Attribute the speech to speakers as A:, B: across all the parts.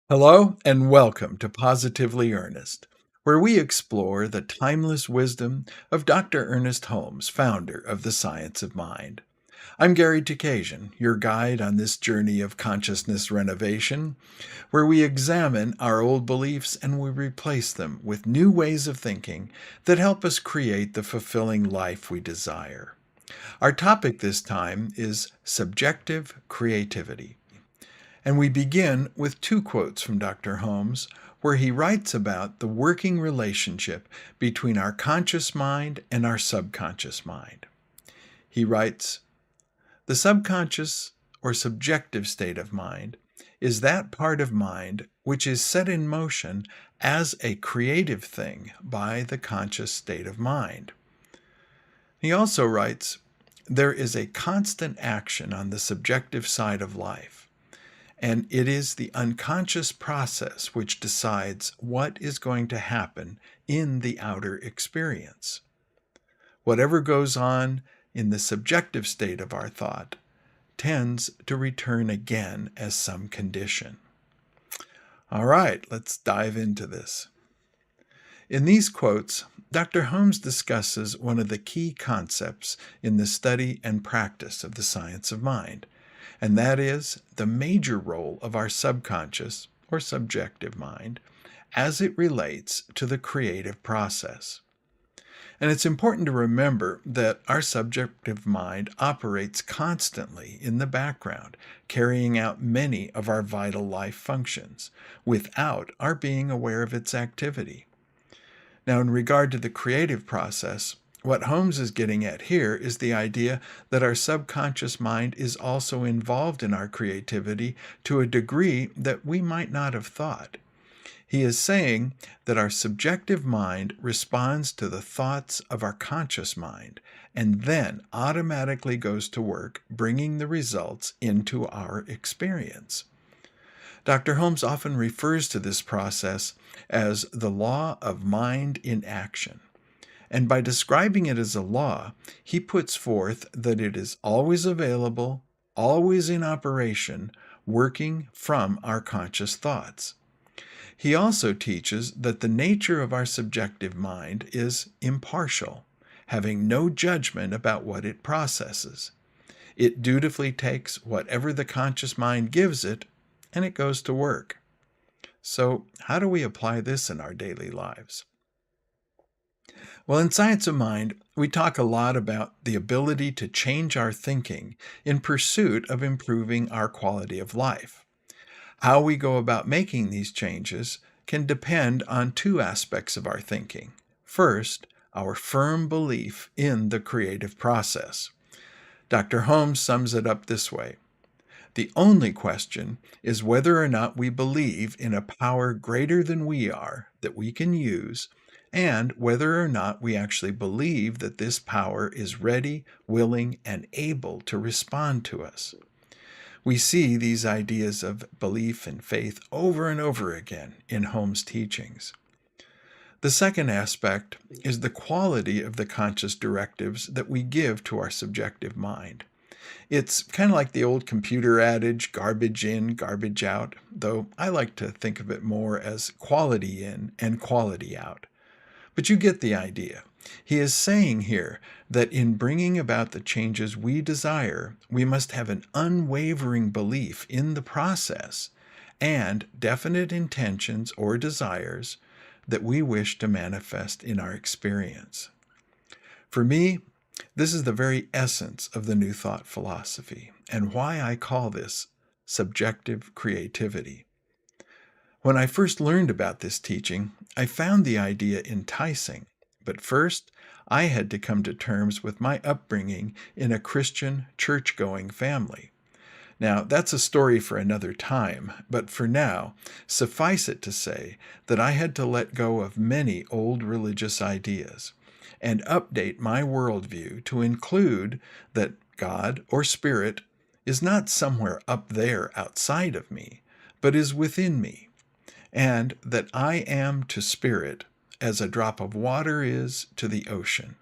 A: Hello and welcome to Positively Ernest, where we explore the timeless wisdom of Dr. Ernest Holmes, founder of the Science of Mind. I'm Gary Takesian, your guide on this journey of consciousness renovation, where we examine our old beliefs and we replace them with new ways of thinking that help us create the fulfilling life we desire. Our topic this time is subjective creativity. And we begin with two quotes from Dr. Holmes, where he writes about the working relationship between our conscious mind and our subconscious mind. He writes, "The subconscious or subjective state of mind is that part of mind which is set in motion as a creative thing by the conscious state of mind." He also writes, "There is a constant action on the subjective side of life, and it is the unconscious process which decides what is going to happen in the outer experience. Whatever goes on in the subjective state of our thought tends to return again as some condition." All right, let's dive into this. In these quotes, Dr. Holmes discusses one of the key concepts in the study and practice of the science of mind, and that is the major role of our subconscious or subjective mind as it relates to the creative process. And it's important to remember that our subjective mind operates constantly in the background, carrying out many of our vital life functions without our being aware of its activity. Now, in regard to the creative process, what Holmes is getting at here is the idea that our subconscious mind is also involved in our creativity to a degree that we might not have thought. He is saying that our subjective mind responds to the thoughts of our conscious mind and then automatically goes to work bringing the results into our experience. Dr. Holmes often refers to this process as the law of mind in action. And by describing it as a law, he puts forth that it is always available, always in operation, working from our conscious thoughts. He also teaches that the nature of our subjective mind is impartial, having no judgment about what it processes. It dutifully takes whatever the conscious mind gives it, and it goes to work. So, how do we apply this in our daily lives? Well, in Science of Mind, we talk a lot about the ability to change our thinking in pursuit of improving our quality of life. How we go about making these changes can depend on two aspects of our thinking. First, our firm belief in the creative process. Dr. Holmes sums it up this way: "The only question is whether or not we believe in a power greater than we are that we can use, and whether or not we actually believe that this power is ready, willing, and able to respond to us." We see these ideas of belief and faith over and over again in Holmes' teachings. The second aspect is the quality of the conscious directives that we give to our subjective mind. It's kind of like the old computer adage, garbage in, garbage out, though I like to think of it more as quality in and quality out. But you get the idea. He is saying here that in bringing about the changes we desire, we must have an unwavering belief in the process and definite intentions or desires that we wish to manifest in our experience. For me, this is the very essence of the New Thought philosophy and why I call this subjective creativity. When I first learned about this teaching, I found the idea enticing, but first I had to come to terms with my upbringing in a Christian church-going family. Now, that's a story for another time, but for now, suffice it to say that I had to let go of many old religious ideas and update my worldview to include that God or Spirit is not somewhere up there outside of me, but is within me, and that I am to Spirit as a drop of water is to the ocean,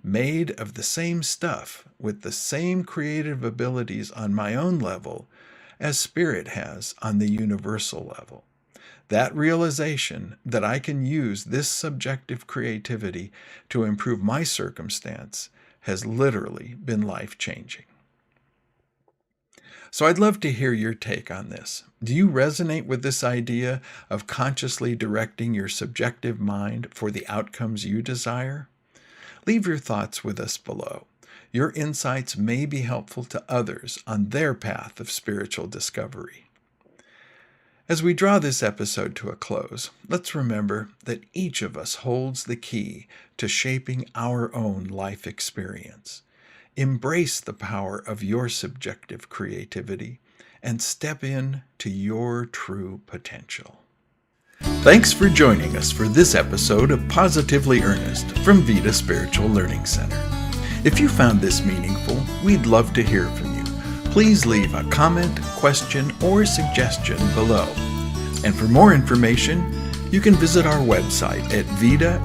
A: made of the same stuff with the same creative abilities on my own level as Spirit has on the universal level. That realization that I can use this subjective creativity to improve my circumstance has literally been life-changing. So I'd love to hear your take on this. Do you resonate with this idea of consciously directing your subjective mind for the outcomes you desire? Leave your thoughts with us below. Your insights may be helpful to others on their path of spiritual discovery. As we draw this episode to a close, let's remember that each of us holds the key to shaping our own life experience. Embrace the power of your subjective creativity and step in to your true potential. Thanks for joining us for this episode of Positively Ernest from Vida Spiritual Learning Center. If you found this meaningful, we'd love to hear from you. Please leave a comment, question, or suggestion below. And for more information, you can visit our website at vidaslc.org.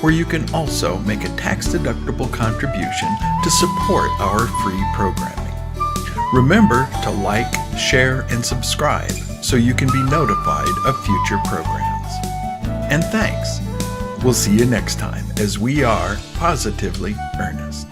A: where you can also make a tax-deductible contribution to support our free programming. Remember to like, share, and subscribe so you can be notified of future programs. And thanks. We'll see you next time as we are Positively Ernest.